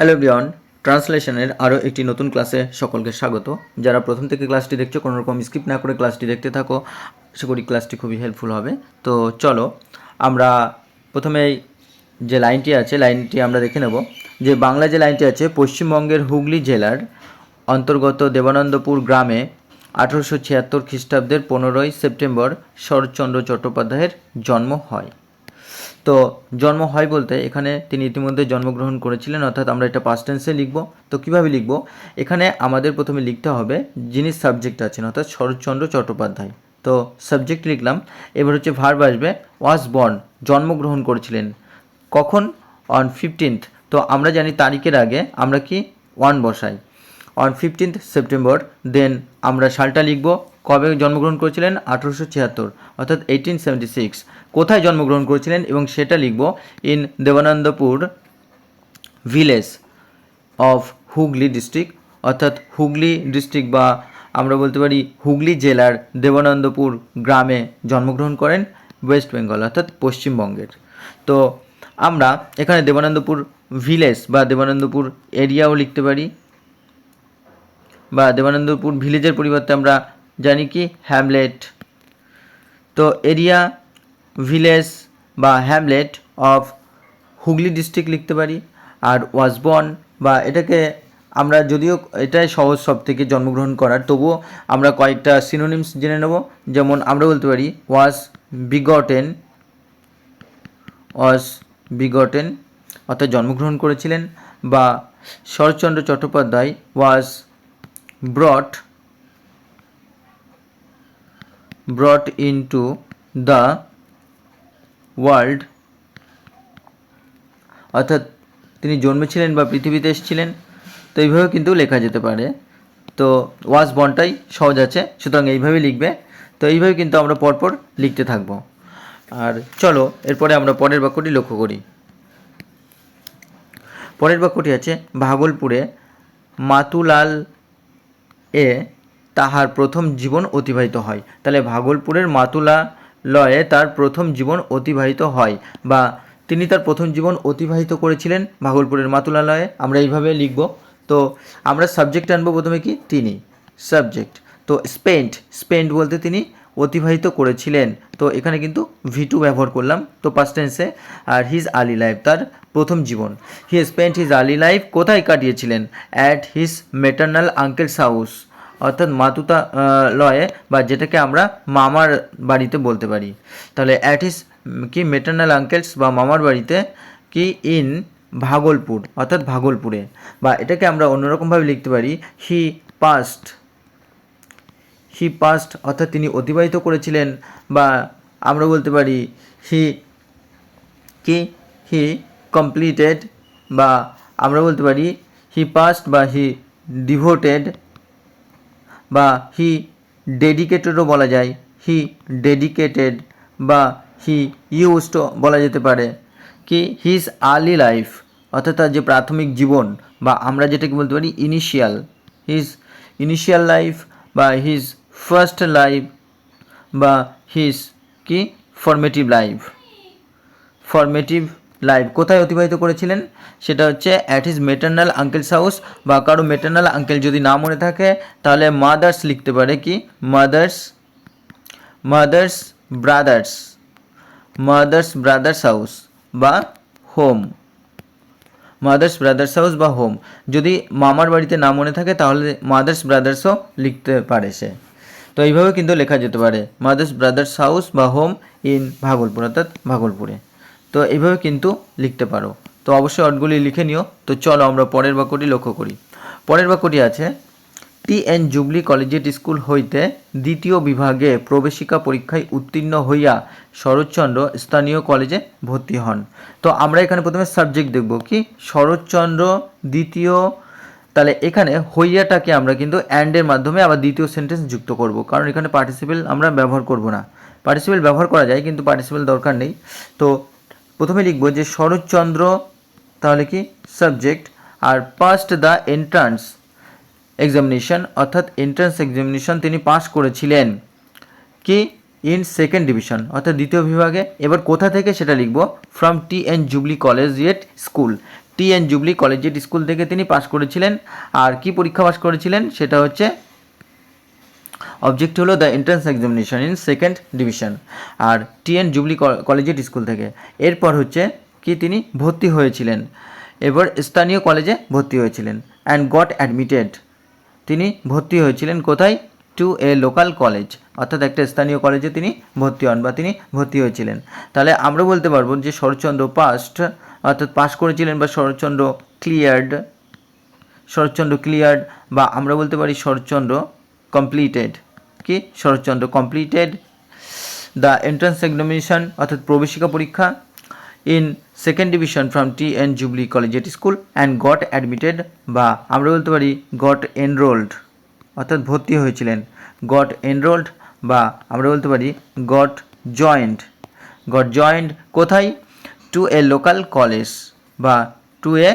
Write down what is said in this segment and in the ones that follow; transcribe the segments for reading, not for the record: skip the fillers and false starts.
Hello everyone, ট্রান্সলেশনের আরও একটি নতুন ক্লাসে সকলকে স্বাগত। যারা প্রথম থেকে ক্লাসটি দেখছো কোনো রকম স্কিপ না করে ক্লাসটি দেখতে থাকো, আশা করি ক্লাসটি খুবই হেল্পফুল হবে। তো চলো আমরা প্রথমে যে লাইনটি আছে লাইনটি আমরা দেখে নেব। যে বাংলা যে লাইনটি আছে, পশ্চিমবঙ্গের হুগলি জেলার অন্তর্গত দেবানন্দপুর গ্রামে 1876 খ্রিস্টাব্দের 15ই সেপ্টেম্বর শরৎচন্দ্র চট্টোপাধ্যায়ের জন্ম হয়। তো জন্ম হয় বলতে এখানে তিনি ইতিমধ্যে জন্মগ্রহণ করেছিলেন, অর্থাৎ আমরা এটা পাস্ট টেন্সে লিখব। তো কীভাবে লিখব? এখানে আমাদের প্রথমে লিখতে হবে যিনি সাবজেক্ট আছেন, অর্থাৎ শরৎচন্দ্র চট্টোপাধ্যায়। তো সাবজেক্ট লিখলাম। এবার হচ্ছে ভার্ব আসবে, ওয়াজ বর্ন, জন্মগ্রহণ করেছিলেন। কখন? On 15th। তো আমরা জানি তারিখের আগে আমরা কি ওয়ান বসাই, অন 15th সেপ্টেম্বর। দেন আমরা সালটা লিখব, কবে জন্মগ্রহণ করেছিলেন, 1876, অর্থাৎ 1876। কোথায় জন্মগ্রহণ করেছিলেন এবং সেটা লিখব, in Debanandapur village of Hooghly district, অর্থাৎ হুগলি ডিস্ট্রিক্ট বা আমরা বলতে পারি হুগলি জেলার দেবানন্দপুর গ্রামে জন্মগ্রহণ করেন, ওয়েস্ট বেঙ্গল অর্থাৎ পশ্চিমবঙ্গের। তো আমরা এখানে দেবানন্দপুর ভিলেজ বা দেবানন্দপুর এরিয়াও লিখতে পারি, বা দেবানন্দপুর ভিলেজের পরিবর্তে আমরা জানি কি হ্যামলেট। তো এরিয়া, ভিলেজ বা হ্যামলেট অফ হুগলি ডিস্ট্রিক্ট লিখতে পারি। আর ওয়াজ বর্ন বা এটাকে আমরা, যদিও এটাই সহজ সব থেকে জন্মগ্রহণ করার, তবুও আমরা কয়েকটা সিনোনিমস জেনে নেব। যেমন আমরা বলতে পারি ওয়াজ বিগটেন অর্থাৎ জন্মগ্রহণ করেছিলেন, বা শরৎচন্দ্র চট্টোপাধ্যায় ওয়াজ brought into the world, অর্থাৎ তিনি জন্মেছিলেন বা পৃথিবীতে এসেছিলেন। তো এইভাবে কিন্তু লেখা যেতে পারে। তো ওয়াজ বর্নটাই সহজ আছে, সুতরাং এইভাবেই লিখবে। তো এইভাবে কিন্তু আমরা পরপর লিখতে থাকবো। আর চলো এরপরে আমরা পরের বাক্যটি লক্ষ্য করি। পরের বাক্যটি আছে, ভাগলপুরে মাতুলাল এ তাহার প্রথম জীবন অতিবাহিত হয়। তাহলে ভাগলপুরের মাতুলালয়ে তার প্রথম জীবন অতিবাহিত হয়, বা তিনি তার প্রথম জীবন অতিবাহিত করেছিলেন ভাগলপুরের মাতুলালয়ে, আমরা এইভাবে লিখব। তো আমরা সাবজেক্ট আনবো প্রথমে কি, তিনি, সাবজেক্ট। তো স্পেন্ট বলতে তিনি অতিবাহিত করেছিলেন। তো এখানে কিন্তু V2 ব্যবহার করলাম, তো পাস্ট টেন্সে। আর হিজ আর্লি লাইফ, তার প্রথম জীবন। He spent his early life কোথায় কাটিয়েছিলেন? At his maternal uncle's house, অর্থাৎ মাতুতা লয়ে, বা যেটাকে আমরা মামার বাড়িতে বলতে পারি। তাহলে অ্যাট হিজ কি মেটার্নাল আঙ্কেলস বা মামার বাড়িতে কি, ইন ভাগলপুর অর্থাৎ ভাগলপুরে। বা এটাকে আমরা অন্যরকমভাবে লিখতে পারি, হি পাস্ট অর্থাৎ তিনি অতিবাহিত করেছিলেন। বা আমরা বলতে পারি হি কমপ্লিটেড, বা আমরা বলতে পারি হি পাস্ট বা হি ডিভোটেড, বা হি ডেডিকেটেডও বলা যায়, হি ডেডিকেটেড, বা হি ইউজড বলা যেতে পারে কি, হিজ আর্লি লাইফ অর্থাৎ তার যে প্রাথমিক জীবন, বা আমরা যেটাকে বলতে পারি হিজ ইনিশিয়াল লাইফ, বা হিজ ফার্স্ট লাইফ, বা হিজ কি ফরমেটিভ লাইফ কোথায় অতিবাহিত করেছিলেন? সেটা হচ্ছে at his maternal uncle's house, বা কারো মেটার্নাল আঙ্কেল যদি না মনে থাকে তাহলে মাদার্স লিখতে পারে কি, মাদার্স ব্রাদার্স হাউস বা হোম, যদি মামার বাড়িতে না মনে থাকে তাহলে মাদার্স ব্রাদার্সও লিখতে পারে সে। তো এইভাবে কিন্তু লেখা যেতে পারে মাদার্স ব্রাদার্স হাউস বা হোম ইন ভাগলপুর অর্থাৎ ভাগলপুরে। তো এইভাবে কিন্তু লিখতে পারো। তো অবশ্যই অর্ডগুলি লিখে নিও। তো চলো আমরা পরের বাক্যটি লক্ষ্য করি। পরের বাক্যটি আছে, TN জুবলি কলেজিয়েট স্কুল হইতে দ্বিতীয় বিভাগে প্রবেশিকা পরীক্ষায় উত্তীর্ণ হইয়া শরৎচন্দ্র স্থানীয় কলেজে ভর্তি হন। তো আমরা এখানে প্রথমে সাবজেক্ট দেখব কি, শরৎচন্দ্র দ্বিতীয়। তাহলে এখানে হইয়াটাকে আমরা কিন্তু অ্যান্ডের মাধ্যমে আবার দ্বিতীয় সেন্টেন্স যুক্ত করব, কারণ এখানে পার্টিসিপেল আমরা ব্যবহার করব না। পার্টিসিপেল ব্যবহার করা যায় কিন্তু পার্টিসিপেল দরকার নেই। তো প্রথমে লিখব যে শরৎচন্দ্র, তাহলে কি সাবজেক্ট, আর পাস্ট দ্য এন্ট্রান্স এক্সামিনেশন অর্থাৎ এন্ট্রান্স এক্সামিনেশন তিনি পাস করেছিলেন কি, ইন সেকেন্ড ডিভিশন অর্থাৎ দ্বিতীয় বিভাগে। এবার কোথা থেকে সেটা লিখব, from TN Jubilee Collegiate School. TN. Jubilee Collegiate School থেকে তিনি পাস করেছিলেন। আর কি পরীক্ষা পাস করেছিলেন সেটা হচ্ছে অবজেক্ট হলো the entrance examination in second division, আর টি.এন. জুবলি কলেজিয়েট স্কুল থেকে। এরপর হচ্ছে কি তিনি ভর্তি হয়েছিলেন, এবার স্থানীয় কলেজে ভর্তি হয়েছিলেন অ্যান্ড গট অ্যাডমিটেড। তিনি ভর্তি হয়েছিলেন কোথায়? টু এ লোকাল কলেজ, অর্থাৎ একটা স্থানীয় কলেজে তিনি ভর্তি হন বা তিনি ভর্তি হয়েছিলেন। তাহলে আমরা বলতে পারবো যে শরৎচন্দ্র পাস্ট, অর্থাৎ পাস করেছিলেন বা শরৎচন্দ্র ক্লিয়ার্ড, বা আমরা বলতে পারি শরৎচন্দ্র কমপ্লিটেড। কি? Saratchandra completed the entrance examination, অর্থাৎ প্রবেশিকা পরীক্ষা in second division from TN. Jubilee Collegiate School and got admitted, বা আমরা বলতে পারি গট এনরোলড, অর্থাৎ ভর্তি হয়েছিলেন। গট এনরোলড, বা আমরা বলতে পারি গট জয়েন্ট কোথায়? টু এ লোকাল কলেজ, বা টু এ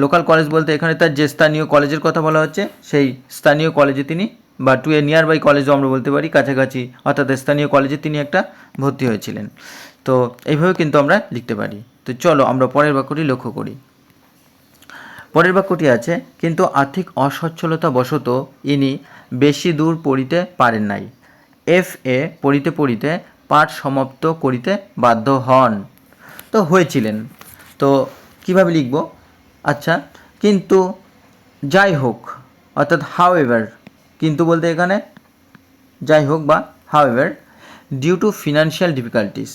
লোকাল কলেজ বলতে এখানে তার যে স্থানীয় কলেজের কথা বলা হচ্ছে সেই স্থানীয় কলেজে তিনি, বা টু এ নিয়ার বাই কলেজও আমরা বলতে পারি, কাছাকাছি, অর্থাৎ স্থানীয় কলেজে তিনি একটা ভর্তি হয়েছিলেন। তো এইভাবে কিন্তু আমরা লিখতে পারি। তো চলো আমরা পরের বাক্যটি লক্ষ্য করি। পরের বাক্যটি আছে, কিন্তু আর্থিক অসচ্ছলতা বশত ইনি বেশি দূর পড়িতে পারেন নাই। FA পড়িতে পড়িতে পাঠ সমাপ্ত করিতে বাধ্য হন। তো হয়েছিলেন, তো কিভাবে লিখব? আচ্ছা, কিন্তু যাই হোক, অর্থাৎ হাউএভার, কিন্তু বলতে এখানে যাই হোক বা however, due to financial difficulties,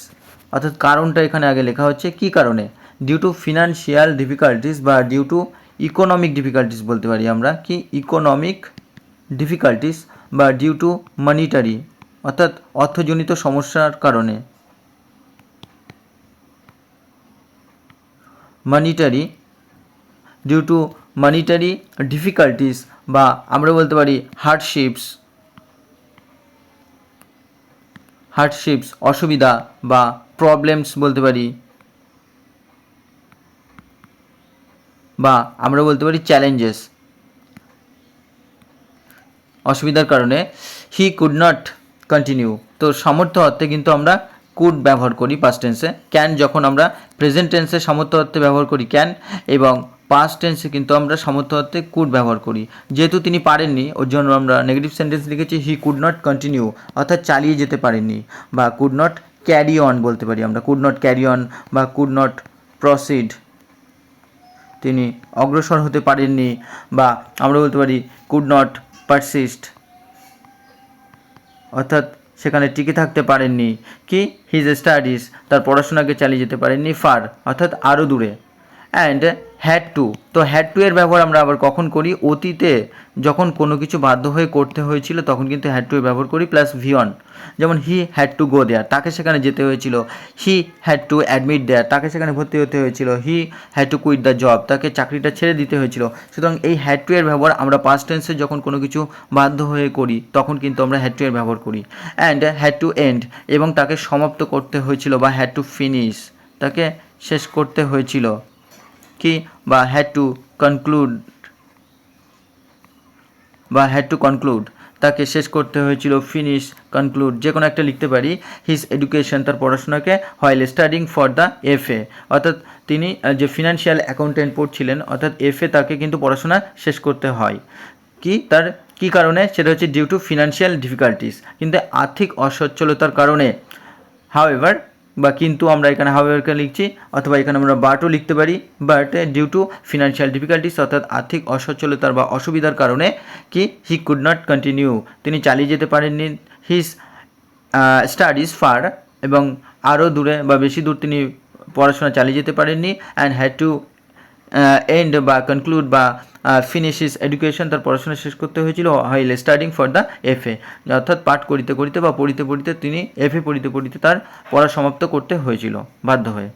অর্থাৎ কারণটা এখানে আগে লেখা হচ্ছে কি কারণে? ডিউ টু ফিনান্সিয়াল ডিফিকাল্টিস বা ডিউ টু ইকোনমিক ডিফিকাল্টিস বলতে পারি আমরা, কি ইকোনমিক ডিফিকাল্টিস, বা ডিউ টু মানিটারি, অর্থাৎ অর্থজনিত সমস্যার কারণে, ডিউ টু মানিটারি ডিফিকাল্টিস, বা আমরা বলতে পারি হার্ডশিপস অসুবিধা, বা প্রবলেমস বলতে পারি, বা আমরা বলতে পারি চ্যালেঞ্জেস, অসুবিধার কারণে হি কুড নট কন্টিনিউ। তো সামর্থ্য অর্থে কিন্তু আমরা কুড ব্যবহার করি পাস্ট টেন্সে, ক্যান যখন আমরা প্রেজেন্ট টেন্সে সামর্থ্য অর্থে ব্যবহার করি ক্যান, এবং পাস্ট টেন্সে কিন্তু আমরা সামর্থ্য অর্থে কুড ব্যবহার করি। যেহেতু তিনি পারেননি ওর জন্য আমরা নেগেটিভ সেন্টেন্স লিখেছি হি কুড নট কন্টিনিউ, অর্থাৎ চালিয়ে যেতে পারেননি, বা কুড নট ক্যারি অন বলতে পারি আমরা, কুড নট ক্যারি অন বা কুড নট প্রসিড, তিনি অগ্রসর হতে পারেননি, বা আমরা বলতে পারি কুড নট পারসিস্ট, অর্থাৎ সেখানে টিকে থাকতে পারেননি। কি? হিজ স্টাডিজ, তার পড়াশোনাকে চালিয়ে যেতে পারেননি, ফার অর্থাৎ আরও দূরে। অ্যান্ড হ্যাড টু, তো হ্যাড টু এর ব্যবহার আমরা আবার কখন করি? অতীতে যখন কোনো কিছু বাধ্য হয়ে করতে হয়েছিল তখন কিন্তু হ্যাড টু এর ব্যবহার করি প্লাস ভিওন। যেমন হি হ্যাড টু গো দেয়ার, তাকে সেখানে যেতে হয়েছিল। He had to admit there, তাকে সেখানে ভর্তি হতে হয়েছিল। He had to quit the job, তাকে চাকরিটা ছেড়ে দিতে হয়েছিল। সুতরাং এই হ্যাড টু এর ব্যবহার আমরা পাস্ট টেন্সে যখন কোনো কিছু বাধ্য হয়ে করি তখন কিন্তু আমরা হ্যাড টু এর ব্যবহার করি। অ্যান্ড হ্যাড টু এন্ড, এবং তাকে সমাপ্ত করতে হয়েছিল, বা হ্যাড টু ফিনিশ, তাকে শেষ করতে হয়েছিল। কি? বা হ্যাড টু কনক্লুড, বা হ্যাড টু কনক্লুড, তাকে শেষ করতে হয়েছিল, ফিনিশ, কনক্লুড, যে কোনো একটা লিখতে পারি। হিজ এডুকেশন, তার পড়াশোনাকে, while studying for the FA, অর্থাৎ তিনি যে ফিনান্সিয়াল অ্যাকাউন্টেন্ট পড়ছিলেন, অর্থাৎ FA তাকে কিন্তু পড়াশোনা শেষ করতে হয়। কি? তার কী কারণে? সেটা হচ্ছে ডিউ টু ফিনান্সিয়াল ডিফিকাল্টিস, কিন্তু আর্থিক অসচ্ছলতার কারণে। হাউএভার, বা কিন্তু আমরা এখানে হাউএভারকে লিখছি, অথবা এখানে আমরা বাটও লিখতে পারি, but due to financial difficulties, অর্থাৎ আর্থিক অসচ্ছলতার বা অসুবিধার কারণে কি? হি কুড নট কন্টিনিউ, তিনি চালিয়ে যেতে পারেননি হিজ স্টাডিজ ফার, এবং আরও দূরে বা বেশি দূর তিনি পড়াশোনা চালিয়ে যেতে পারেননি। অ্যান্ড হ্যাড টু এন্ড বা কনক্লুড বা ফিনিশ হিজ এডুকেশন, তার পড়াশোনা শেষ করতে হয়েছিল, while studying for the FA, অর্থাৎ পাঠ করিতে করিতে বা পড়িতে পড়িতে তিনি FA পড়িতে পড়িতে তার পড়া সমাপ্ত করতে হয়েছিল বাধ্য হয়ে।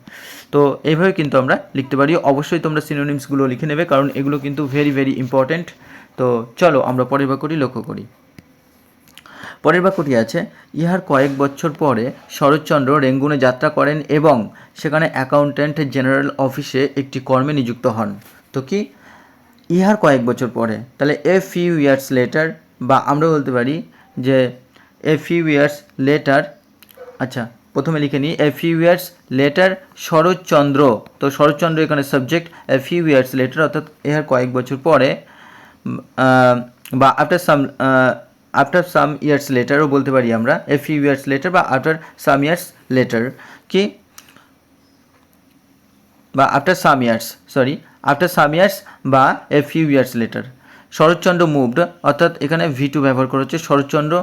তো এইভাবে কিন্তু আমরা লিখতে পারি। অবশ্যই তোমরা সিনোনিমসগুলো লিখে নেবে, কারণ এগুলো কিন্তু ভেরি ভেরি ইম্পর্ট্যান্ট। তো চলো আমরা পরের বাক্যটি লক্ষ্য করি। পরের বাক্যটি আছে, ইহার কয়েক বছর পরে শরৎচন্দ্র রেঙ্গুনে যাত্রা করেন এবং সেখানে অ্যাকাউন্ট্যান্ট জেনারেল অফিসে একটি কর্মে নিযুক্ত হন। তো কি? ইহার কয়েক বছর পরে, তাহলে এ ফিউ ইয়ার্স লেটার, বা আমরা বলতে পারি যে এ ফিউ ইয়ার্স লেটার। আচ্ছা, প্রথমে লিখে নিই, a few years later Saratchandra. তো শরৎচন্দ্র এখানে subject, a few years later অর্থাৎ এর কয়েক বছর পরে, বা আফটার সাম ইয়ার্স লেটারও বলতে পারি আমরা, এ ফিউ ইয়ার্স লেটার বা আফটার সাম ইয়ার্স লেটার, কি বা আফটার সাম ইয়ার্স বা a few years later. Saratchandra moved অর্থাৎ এখানে V2 ব্যবহার করা হচ্ছে, শরৎচন্দ্র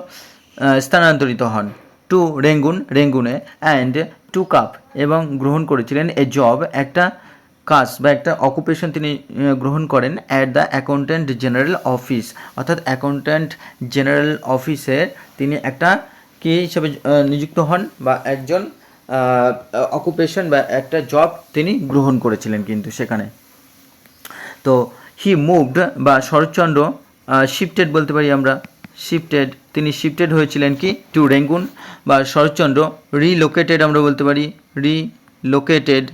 স্থানান্তরিত হন টু রেঙ্গুনে অ্যান্ড টুক আপ এবং গ্রহণ করেছিলেন এ জব একটা কাজ বা একটা অকুপেশন তিনি গ্রহণ করেন at the accountant general office, অর্থাৎ অ্যাকাউন্ট্যান্ট জেনারেল অফিসে তিনি একটা কি হিসেবে নিযুক্ত হন বা একজন অকুপেশন বা একটা জব তিনি গ্রহণ করেছিলেন কিন্তু সেখানে। তো হি মুভড বা শরৎচন্দ্র শিফটেড বলতে পারি আমরা, তিনি শিফটেড হয়েছিলেন কি টু রেঙ্গুন, বা শরৎচন্দ্র রিলোকেটেড আমরা বলতে পারি, রিলোকেটেড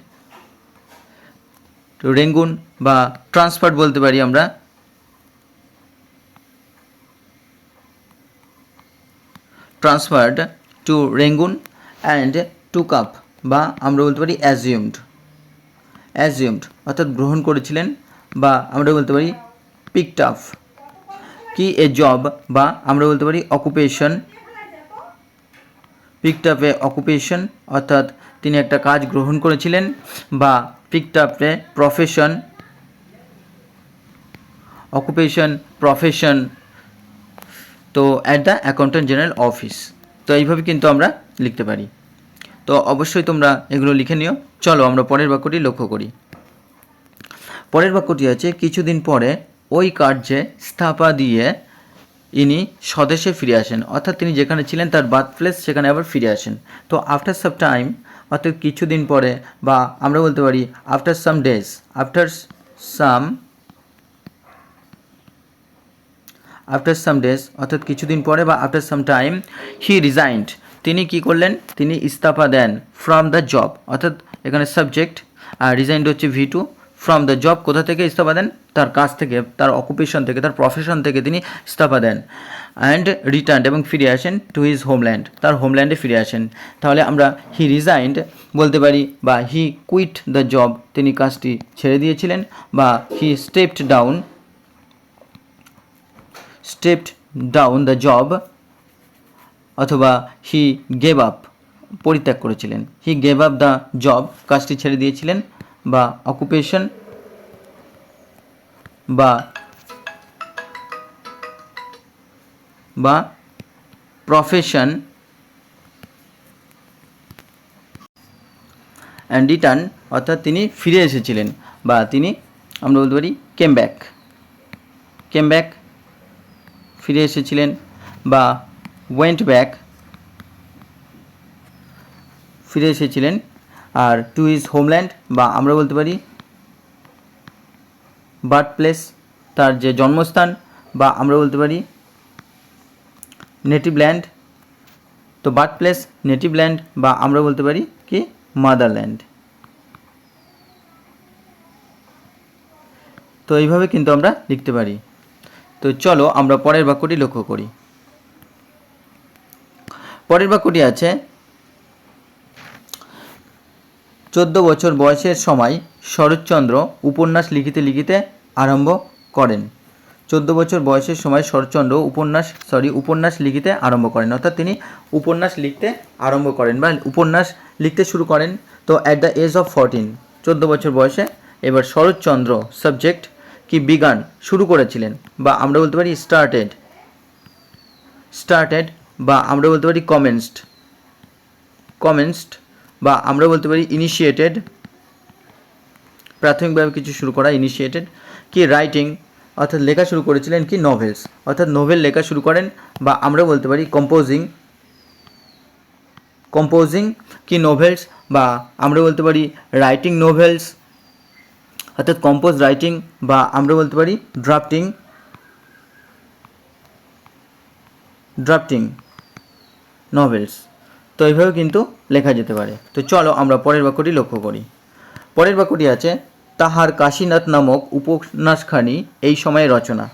টু রেঙ্গুন, বা ট্রান্সফার্ড বলতে পারি আমরা, transferred to Rangoon and took up, বা আমরা বলতে পারি অ্যাজিউমড অর্থাৎ গ্রহণ করেছিলেন, বা আমরা বলতে পারি পিকড আপ কি এ জব, বা আমরা বলতে পারি অকুপেশন, পিকড আপ এ অকুপেশন অর্থাৎ তিনি একটা কাজ গ্রহণ করেছিলেন, বা পিকড আপ এ প্রফেশন তো at the accountant general office. তো এইভাবে কিন্তু আমরা লিখতে পারি। তো অবশ্যই তোমরা এগুলো লিখে নিও। চলো আমরা পরের বাক্যটি লক্ষ্য করি। পরের বাক্যটি আছে, কিছুদিন পরে ওই কার্যে ইস্তফা দিয়ে ইনি স্বদেশে ফিরে আসেন, অর্থাৎ তিনি যেখানে ছিলেন তার বার্থ প্লেস সেখানে আবার ফিরে আসেন। তো আফটার সাম টাইম অর্থাৎ কিছুদিন পরে, বা আমরা বলতে পারি after some days, after some days অর্থাৎ কিছুদিন পরে বা আফটার সাম টাইম, হি রিজাইন্ড তিনি কি করলেন, তিনি ইস্তফা দেন ফ্রম দ্য জব, অর্থাৎ এখানে সাবজেক্ট আর রিজাইন্ড হচ্ছে V2, ফ্রম দ্য জব কোথা থেকে ইস্তফা দেন, তার কাজ থেকে, তার অকুপেশন থেকে, তার প্রফেশন থেকে তিনি ইস্তফা দেন, অ্যান্ড রিটার্ন এবং ফিরে আসেন টু হিজ হোমল্যান্ড, তার হোমল্যান্ডে ফিরে আসেন। তাহলে আমরা হি রিজাইন্ড বলতে পারি, বা হি কুইট দ্য জব তিনি কাজটি ছেড়ে দিয়েছিলেন, বা হি স্টেপড ডাউন দ্য জব, অথবা হি গেভ আপ পরিত্যাগ করেছিলেন, he gave up the job কাজটি ছেড়ে দিয়েছিলেন, বা অকুপেশন বা প্রফেশন অ্যান্ড রিটার্ন অর্থাৎ তিনি ফিরে এসেছিলেন, বা তিনি আমরা বলতে পারি কেম ব্যাক ফিরে এসেছিলেন, বা ওয়েন্ট ব্যাক ফিরে এসেছিলেন, আর টু হিজ হোমল্যান্ড বা আমরা বলতে পারি বার্থ প্লেস তার যে জন্মস্থান, বা আমরা বলতে পারি নেটিভ ল্যান্ড। তো বার্থ প্লেস, নেটিভ ল্যান্ড, বা আমরা বলতে পারি কি মাদারল্যান্ড। তো এইভাবে কিন্তু আমরা লিখতে পারি। তো চলো আমরা পরের বাক্যটি লক্ষ্য করি। পরের বাক্যটি আছে, 14 বছর বয়সের সময় শরৎচন্দ্র উপন্যাস লিখিতে আরম্ভ করেন। 14 বছর বয়সের সময় শরৎচন্দ্র উপন্যাস লিখিতে আরম্ভ করেন, অর্থাৎ তিনি উপন্যাস লিখতে আরম্ভ করেন বা উপন্যাস লিখতে শুরু করেন। তো অ্যাট দ্য এজ অফ 14, 14 বছর বয়সে। এবার শরৎচন্দ্র সাবজেক্ট কি বিগান শুরু করেছিলেন, বা আমরা বলতে পারি স্টার্টেড, বা আমরা বলতে পারি কমেন্সড, বা আমরা বলতে পারি ইনিশিয়েটেড, প্রাথমিকভাবে কিছু শুরু করা, ইনিশিয়েটেড। কি রাইটিং অর্থাৎ লেখা শুরু করেছিলেন কি নভেলস, অর্থাৎ নোভেল লেখা শুরু করেন, বা আমরা বলতে পারি কম্পোজিং কি নোভেলস, বা আমরা বলতে পারি রাইটিং নোভেলস অর্থাৎ কম্পোজ রাইটিং, বা আমরা বলতে পারি ড্রাফটিং নভেলস। তো এইভাবে কিন্তু লেখা যেতে পারে। তো চলো আমরা পরের বাক্যটি লক্ষ্য করি। পরের বাক্যটি আছে, তাহার কাশীনাথ নামক উপন্যাসখানি এই সময়ে রচনা।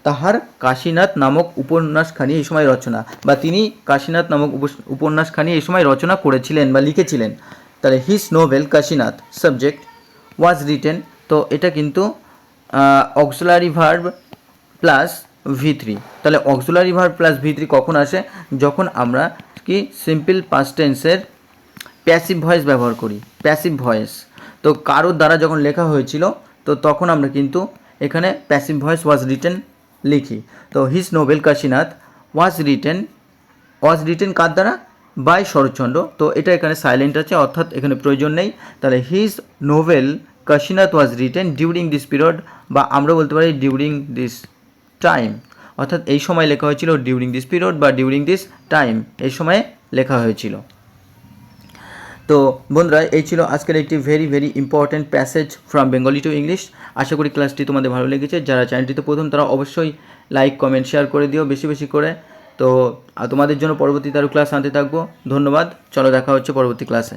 তাহার কাশীনাথ নামক উপন্যাসখানি এই সময় রচনা, বা তিনি কাশীনাথ নামক উপন্যাসখানি এই সময় রচনা করেছিলেন বা লিখেছিলেন। তাহলে his novel Kashinath subject was written, তো এটা কিন্তু অক্সিলারি ভার্ব প্লাস V3। তাহলে অক্সিলারি ভার্ব প্লাস V3 কখন আসে? যখন আমরা কি সিম্পল পাস্ট টেন্সের প্যাসিভ ভয়েস ব্যবহার করি, প্যাসিভ ভয়েস। তো কারোর দ্বারা যখন লেখা হয়েছিল তো তখন আমরা কিন্তু এখানে প্যাসিভ ভয়েস ওয়াজ রিটেন লিখি। তো his novel Kashinath was written কার দ্বারা? বাই শরৎচন্দ্র। তো এটা এখানে সাইলেন্ট আছে, অর্থাৎ এখানে প্রয়োজন নেই। তাহলে his novel Kashinath was written during this period, বা আমরা বলতে পারি ডিউরিং দিস টাইম, অর্থাৎ এই সময় লেখা হয়েছিল, ডিউরিং দিস পিরিয়ড বা ডিউরিং দিস টাইম, এই সময়ে লেখা হয়েছিল। তো বন্ধুরা, এই ছিল আজকের একটি very very important passage from Bengali to English. আশা করি ক্লাসটি তোমাদের ভালো লেগেছে। যারা চ্যানেলটিতে প্রথম তারা অবশ্যই লাইক কমেন্ট শেয়ার করে দিও বেশি বেশি করে। তো তোমাদের জন্য পরবর্তীতে আরও ক্লাস আনতে থাকবো। ধন্যবাদ। চলো দেখা হচ্ছে পরবর্তী ক্লাসে।